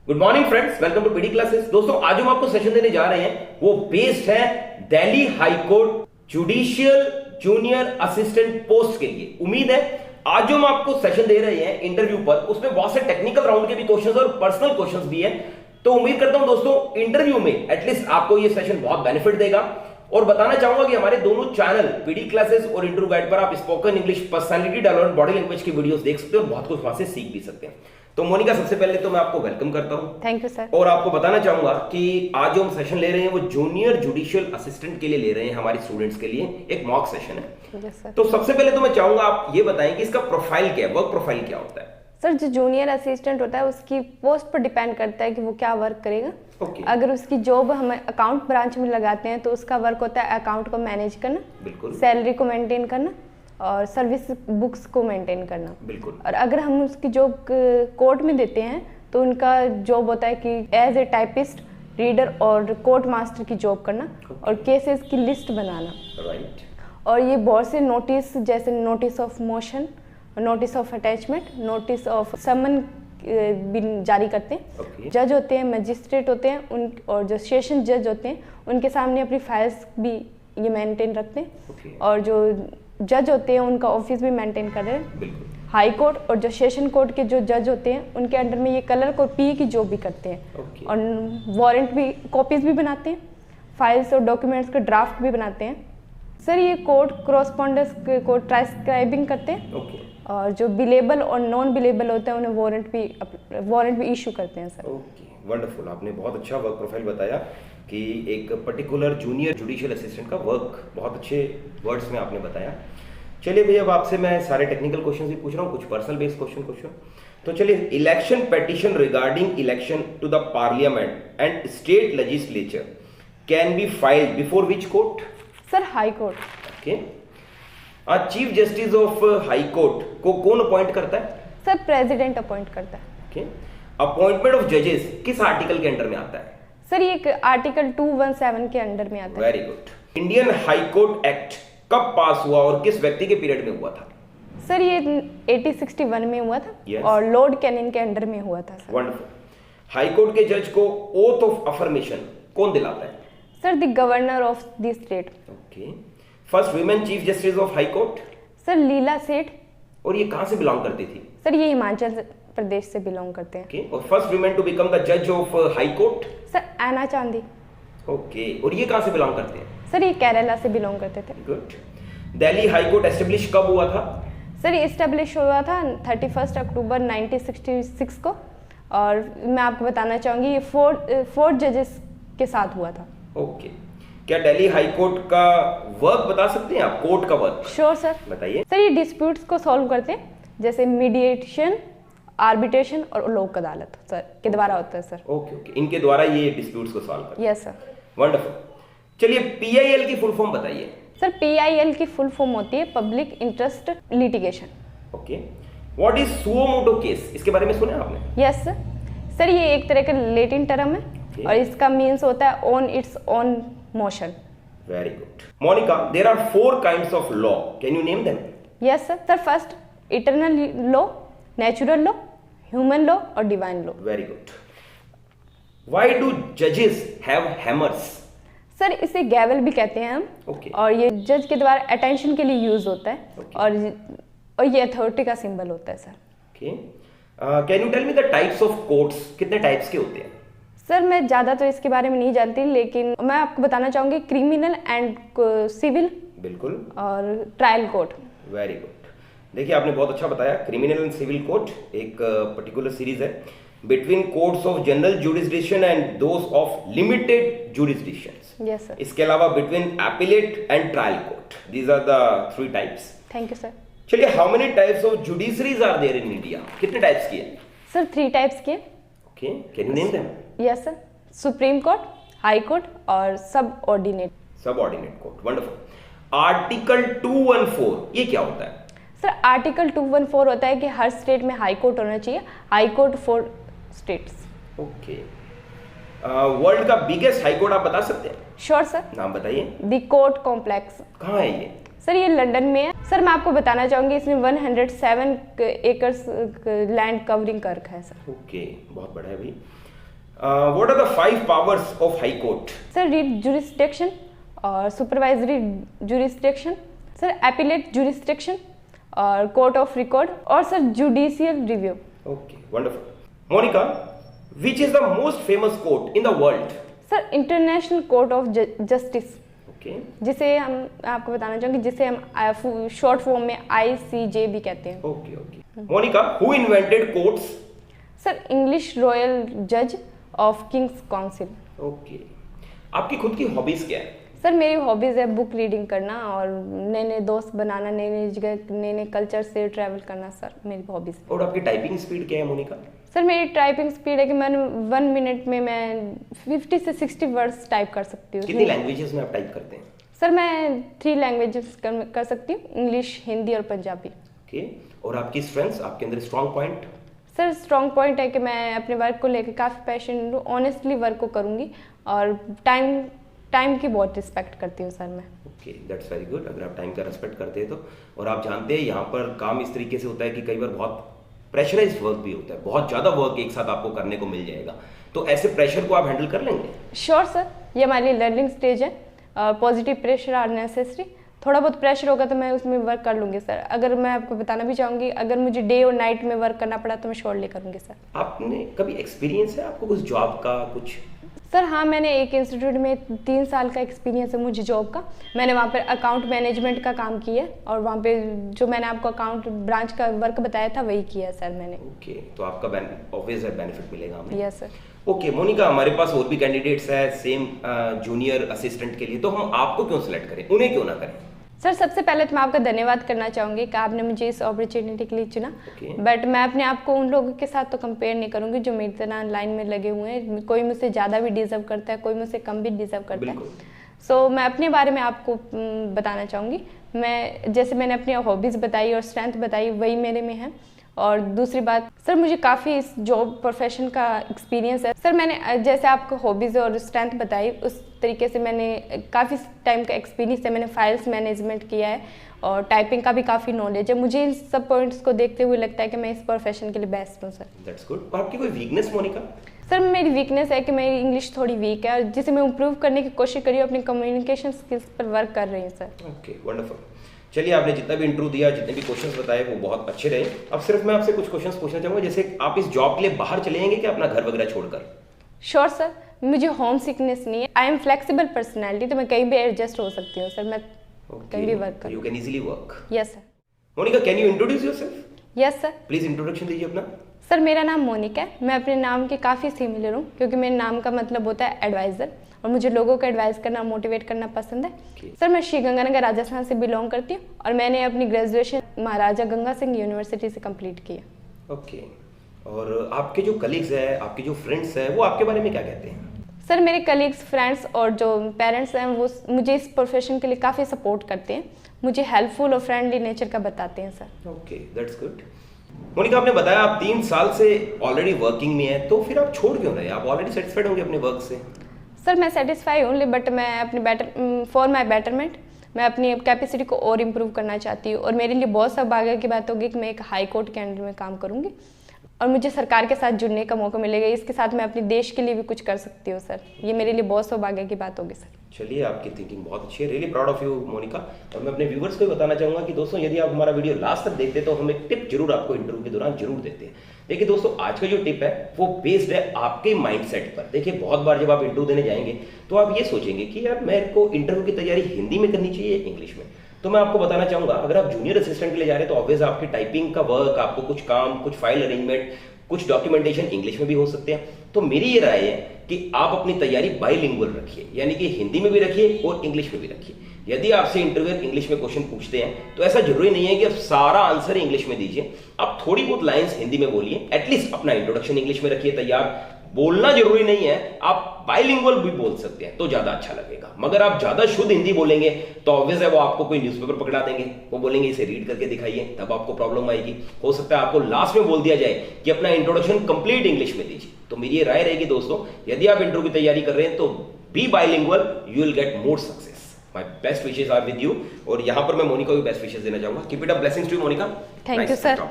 Good morning friends, welcome to PD classes. दोस्तों आज हम आपको सेशन देने जा रहे हैं वो बेस्ड है Delhi high court judicial junior assistant post के लिए। उम्मीद है आज जो हम आपको सेशन दे रहे हैं इंटरव्यू पर, उसमें बहुत से टेक्निकल राउंड के भी क्वेश्चंस और पर्सनल क्वेश्चंस भी हैं। तो उम्मीद करता हूं दोस्तों इंटरव्यू में एटलीस्ट आपको ये सेशन बहुत बेनिफिट देगा। और बताना चाहूंगा कि हमारे दोनों चैनल पीडी क्लासेस और इंटरव्यू गाइड पर आप spoken English, personality development, body language की वीडियोस देख सकते हो और बहुत कुछ वहां से सीख भी सकते हैं। तो मोनिका, सबसे पहले तो मैं आपको वेलकम करता हूं। Thank you sir. और आपको बताना चाहूंगा कि आज जो हम सेशन ले रहे हैं वो जूनियर जुडिशियल असिस्टेंट के लिए ले रहे हैं, हमारी स्टूडेंट्स के लिए एक मॉक सेशन है। Yes sir. तो सबसे पहले तो मैं चाहूंगा आप ये बताएं कि इसका प्रोफाइल क्या है, वर्क प्रोफाइल क्या होता है। सर, जो जूनियर असिस्टेंट होता है उसकी पोस्ट पर डिपेंड करता है कि वो क्या वर्क करेगा। अगर उसकी जॉब हम अकाउंट ब्रांच में लगाते हैं तो उसका वर्क होता है अकाउंट को मैनेज करना, बिल्कुल, सैलरी को मेंटेन करना और सर्विस बुक्स को मेंटेन करना, बिल्कुल। और अगर हम उसकी जॉब कोर्ट में देते हैं तो उनका जॉब होता है कि एज ए टाइपिस्ट, रीडर और कोर्ट मास्टर की जॉब करना और केसेस की लिस्ट बनाना। राइट। और ये बहुत से नोटिस, जैसे notice of motion, notice of attachment, notice of summon भी जारी करते हैं। जज होते हैं, मैजिस्ट्रेट होते हैं उन, और जो सेशन जज होते हैं उनके सामने अपनी फाइल्स भी ये मेंटेन रखते हैं। और जो जज होते हैं उनका ऑफिस भी मेंटेन कर रहे हैं। हाई कोर्ट और जो सेशन कोर्ट के जो जज होते हैं उनके अंडर में ये कलर और पी की जॉब भी करते हैं। और वारंट भी, कॉपीज भी बनाते हैं, फाइल्स और डॉक्यूमेंट्स के ड्राफ्ट भी बनाते हैं। सर, ये कोर्ट correspondence को ट्रांसक्राइबिंग करते हैं। और जो बिलेबल और नॉन बिलेबल होते हैं उन्हें वारंट भी इशू करते हैं। Sir, okay, wonderful. आपने बहुत अच्छा वर्क प्रोफाइल बताया कि एक पर्टिकुलर जूनियर जुडिशियल असिस्टेंट का वर्क बहुत अच्छे वर्ड्स में आपने बताया। चलिए भैया, अब आपसे मैं सारे टेक्निकल क्वेश्चन भी पूछ रहा हूँ, कुछ पर्सनल बेस्ड क्वेश्चन। तो चलिए, election petition regarding election to the parliament and state legislature can be filed before which court? Sir, high court. Okay. Chief justice of high court को कौन अपॉइंट करता है? सर, प्रेसिडेंट अपॉइंट करता है। Okay. Appointment of जजेस किस article के under में आता है? सर, ये आर्टिकल 217 के अंडर में आता है। Very good. Indian high court act कब पास हुआ और किस व्यक्ति के पीरियड में हुआ था? सर, ये 1861 में हुआ था। yes. और लॉर्ड कैनिंग के अंडर में हुआ था। वंडरफुल। हाई कोर्ट के जज को ओथ ऑफ अफर्मेशन कौन दिलाता है? Sir, the governor of the state. Okay. First women chief justice of high court? Sir, Leela Seth. और ये कहां से बिलोंग करती थी? सर, ये हिमाचल प्रदेश से बिलोंग करते हैं। ओके। और first women to become the जज of high court? Sir, Anna Chandy. Okay. और ये कहां से बिलोंग करते हैं? सर, ये केरला से बिलोंग करते थे। Good. Delhi high court establish कब हुआ था? सर, ये एस्टेब्लिश हुआ था 31 अक्टूबर 1966 को। और मैं आपको बताना चाहूँगी ये 4 जजेस के साथ हुआ था। ओके। क्या दिल्ली हाई कोर्ट का वर्क बता सकते हैं आप, कोर्ट का वर्क? श्योर सर, बताइए। सर, ये डिस्प्यूट्स को सॉल्व करते हैं, जैसे मीडिएशन, आर्बिट्रेशन और लोक अदालत सर के द्वारा होता है। सर, ओके, इनके द्वारा ये डिस्प्यूट्स को सॉल्व करते हैं। Yes sir. वंडरफुल। चलिए, पीआईएल की फुल फॉर्म बताइए। सर, पीआईएल की फुल फॉर्म होती है public interest litigation. Okay. What is suo motu case? इसके बारे में सुना आपने? Yes sir. सर, ये एक तरह का लेटिन टर्म है। और इसका मीन्स होता है on it's on motion. Very good. Monika, there are 4 kinds of law, can you name them? Yes sir. Sir, first eternal law, natural law, human law और divine law. Very good. Why do जजेस have hammers? Sir, इसे gavel भी कहते हैं हम। और ये जज के द्वारा अटेंशन के लिए यूज होता है। और ये अथॉरिटी का सिंबल होता है। Sir, okay. Can you tell me the types of courts? कितने टाइप्स के होते हैं? सर, मैं ज़्यादा तो इसके बारे में नहीं जानती, लेकिन मैं आपको बताना चाहूँगी क्रिमिनल एंड सिविल, बिल्कुल, और ट्रायल कोर्ट। Very good. देखिए, आपने बहुत अच्छा बताया। क्रिमिनल एंड सिविल कोर्ट एक पर्टिकुलर सीरीज है between courts of general jurisdiction and those of limited jurisdiction. Yes sir. इसके अलावा between appellate and trial court. These are the 3 types. Thank you sir. चलिए, how many types of judiciaries are there in India? कितने types की है? Sir, 3 types के। Okay, can you name them? Yes sir. Supreme court, high court और सब ordinate court. Wonderful. Article 214 ये क्या होता है? सर, आर्टिकल 214 होता है कि हर स्टेट में हाई कोर्ट होना चाहिए। High court for states. Okay. World का बिगेस्ट हाई कोर्ट आप बता सकते हैं? Sure sir. नाम बताइए। The court complex. कहाँ है ये? सर, ये लंदन में है। सर, मैं आपको बताना चाहूंगी इसमें 107 एकर्स लैंड कवरिंग कर रखा है। सर, ओके, बहुत बड़ा है भाई। What are the 5 powers of High Court? Sir writ jurisdiction और supervisory jurisdiction, sir appellate jurisdiction और कोर्ट ऑफ रिकॉर्ड और sir judicial review. Okay wonderful. Monica, which is the most famous court in the world? Sir international court of justice, okay, जिसे हम आपको बताना चाहूंगी, जिसे हम शॉर्ट फॉर्म में ICJ भी कहते हैं। Okay okay. Monica, who invented courts? Sir English royal जज ऑफ किंग्स काउंसिल। ओके, आपकी खुद की हॉबीज क्या है? सर मेरी हॉबीज़ है बुक रीडिंग करना और नए नए दोस्त बनाना, नए नए जगह, नए नए कल्चर से ट्रैवल करना, सर मेरी हॉबीज़। और आपकी टाइपिंग स्पीड क्या है मोनिका? सर मेरी टाइपिंग स्पीड है कि मैं 1 मिनट में मैं 50 से 60 वर्ड्स टाइप कर सकती हूँ। कितनी लैंग्वेजेस में आप टाइप करते हैं? सर मैं 3 लैंग्वेजेस कर सकती हूँ, इंग्लिश, हिंदी और पंजाबी। ओके, और आपकी स्ट्रेंथ्स, आपके अंदर strong point? Sir strong point है कि मैं अपने वर्क को लेकर काफ़ी पैशनेट हूँ, ऑनेस्टली वर्क को करूँगी और टाइम की बहुत रिस्पेक्ट करती हूँ सर मैं। Okay, that's very good. अगर आप टाइम का रिस्पेक्ट करते हैं तो, और आप जानते हैं यहाँ पर काम इस तरीके से होता है कि कई बार बहुत प्रेशराइज्ड वर्क भी होता है, बहुत ज़्यादा वर्क एक साथ आपको करने को मिल जाएगा, तो ऐसे प्रेशर को आप हैंडल कर लेंगे? श्योर सर, ये हमारे लिए लर्निंग स्टेज है, पॉजिटिव प्रेशर आर नेसेसरी। थोड़ा बहुत प्रेशर होगा तो मैं उसमें वर्क कर लूँगी सर। अगर मैं आपको बताना भी चाहूँगी, अगर मुझे डे और नाइट में वर्क करना पड़ा तो मैं श्योरली करूँगी सर। आपने कभी एक्सपीरियंस है आपको कुछ जॉब का कुछ? सर हाँ, मैंने एक इंस्टीट्यूट में 3 साल का एक्सपीरियंस है मुझे जॉब का। मैंने वहाँ पर अकाउंट मैनेजमेंट का काम किया है और वहाँ पे जो मैंने आपको अकाउंट ब्रांच का वर्क बताया था वही किया है सर मैंने। ओके, तो आपका ऑब्वियस है बेनिफिट मिलेगा हमें। Yes sir. ओके मोनिका, हमारे पास और भी कैंडिडेट्स है सेम जूनियर असिस्टेंट के लिए, तो हम आपको क्यों सिलेक्ट करें, उन्हें क्यों ना करें? सर सबसे पहले तो मैं आपका धन्यवाद करना चाहूँगी कि आपने मुझे इस अपॉर्चुनिटी के लिए चुना। बट मैं अपने आप को उन लोगों के साथ तो कंपेयर नहीं करूँगी जो मेरी तरह लाइन में लगे हुए हैं। कोई मुझसे ज़्यादा भी डिजर्व करता है, कोई मुझसे कम भी डिजर्व करता है। सो मैं अपने बारे में आपको बताना चाहूँगी। मैं जैसे मैंने अपनी हॉबीज़ बताई और स्ट्रेंथ बताई वही मेरे में है। और दूसरी बात सर, मुझे काफ़ी इस जॉब प्रोफेशन का एक्सपीरियंस है सर। मैंने जैसे आपको हॉबीज़ और स्ट्रेंथ बताई उस तरीके से मैंने काफ़ी टाइम का एक्सपीरियंस है। मैंने फाइल्स मैनेजमेंट किया है और टाइपिंग का भी काफ़ी नॉलेज है। मुझे इन सब पॉइंट्स को देखते हुए लगता है कि मैं इस प्रोफेशन के लिए बेस्ट हूँ सर। That's good. और आपकी कोई वीकनेस मोनिका? सर मेरी वीकनेस है कि मेरी इंग्लिश थोड़ी वीक है और जिसे मैं इम्प्रूव करने की कोशिश करी हूँ, अपनी कम्युनिकेशन स्किल्स पर वर्क कर रही हूँ सर। Okay wonderful. चलिए, आपने जितना भी इंट्रो दिया, जितने भी क्वेश्चंस बताए वो बहुत अच्छे रहे। अब सिर्फ मैं आपसे कुछ क्वेश्चंस पूछना चाहूँगा, जैसे आप इस जॉब के लिए बाहर चले जाएंगे क्या अपना घर वगैरह छोड़कर? श्योर सर, मुझे होम सिकनेस नहीं है। आई एम फ्लेक्सिबल पर्सनैलिटी, तो मैं कहीं भी एडजस्ट हो सकती हूँ सर। मैं कहीं भी वर्क कर, you can easily work. Yes sir. Monica, can you introduce yourself? Yes sir. Please introduction दीजिए अपना। सर मेरा नाम मोनिका है। मैं अपने नाम के काफ़ी सिमिलर हूँ क्योंकि मेरे नाम का मतलब होता है एडवाइज़र और मुझे लोगों को एडवाइस करना, मोटिवेट करना पसंद है। सर मैं श्री गंगानगर राजस्थान से बिलोंग करती हूँ और मैंने अपनी ग्रेजुएशन महाराजा गंगा सिंह यूनिवर्सिटी से कंप्लीट किया। ओके, और आपके जो कलीग्स हैं, आपके जो फ्रेंड्स हैं, वो आपके बारे में क्या कहते हैं? सर मेरे कलीग्स, फ्रेंड्स और जो पेरेंट्स हैं वो मुझे इस प्रोफेशन के लिए काफ़ी सपोर्ट करते हैं, मुझे हेल्पफुल और फ्रेंडली नेचर का बताते हैं sir. Okay, that's good. Monica, आपने बताया आप 3 साल से ऑलरेडी वर्किंग में हैं, तो फिर आप छोड़ क्यों रहे? आप ऑलरेडी सेटिस्फाइड होंगे अपने वर्क से? सर मैं सेटिस्फाई हूँ, बट मैं अपनी फॉर माई बेटरमेंट मैं अपनी कैपेसिटी को और इम्प्रूव करना चाहती हूँ और मेरे लिए बहुत सौभाग्य की बात होगी कि मैं एक हाई कोर्ट के अंडर में काम करूँगी और मुझे सरकार के साथ जुड़ने का मौका मिलेगा। इसके साथ मैं अपने देश के लिए भी कुछ कर सकती हूँ सर। ये मेरे लिए बहुत सौभाग्य की बात होगी सर। चलिए, आपकी थिंकिंग बहुत अच्छी है, really proud of you Monica. और मैं अपने व्यूवर्स को भी बताना चाहूँगा कि दोस्तों, यदि आप हमारा वीडियो लास्ट तक देखते हैं तो हम एक टिप जरूर आपको इंटरव्यू के दौरान जरूर देते हैं। देखिए दोस्तों, आज का जो टिप है वो बेस्ड है आपके माइंडसेट पर। देखिए, बहुत बार जब आप इंटरव्यू देने जाएंगे तो आप ये सोचेंगे कि यार मेरे को इंटरव्यू की तैयारी हिंदी में करनी चाहिए इंग्लिश में। तो मैं आपको बताना चाहूँगा, अगर आप जूनियर असिस्टेंट के लिए जा रहे हैं तो ऑब्वियस आपकी टाइपिंग का वर्क, आपको कुछ काम, कुछ फाइल अरेंजमेंट, कुछ डॉक्यूमेंटेशन इंग्लिश में भी हो सकते हैं। तो मेरी ये राय है कि आप अपनी तैयारी बाइलिंगुअल रखिए, यानी कि हिंदी में भी रखिए और इंग्लिश में भी रखिए। यदि आपसे इंटरव्यू इंग्लिश में क्वेश्चन पूछते हैं तो ऐसा जरूरी नहीं है कि आप सारा आंसर इंग्लिश में दीजिए, आप थोड़ी बहुत लाइंस हिंदी में बोलिए। एटलीस्ट अपना इंट्रोडक्शन इंग्लिश में रखिए तैयार। बोलना जरूरी नहीं है, आप बाइलिंगुअल भी बोल सकते हैं तो ज्यादा अच्छा लगेगा। मगर आप ज्यादा शुद्ध हिंदी बोलेंगे तो ऑब्वियस है वो आपको कोई न्यूज़पेपर पकड़ा देंगे, वो बोलेंगे इसे रीड करके दिखाइए, तब आपको प्रॉब्लम आएगी। हो सकता है आपको लास्ट में बोल दिया जाए कि अपना इंट्रोडक्शन कंप्लीट इंग्लिश में दीजिए। तो मेरी ये राय रहेगी दोस्तों, यदि आप इंटरव्यू की तैयारी कर रहे हैं तो be bilingual, you will get more success. My best wishes are with you. और यहां पर मैं मोनिका को बेस्ट विशेस देना चाहूंगा। Keep it up, blessings to you Monica. Thank you sir.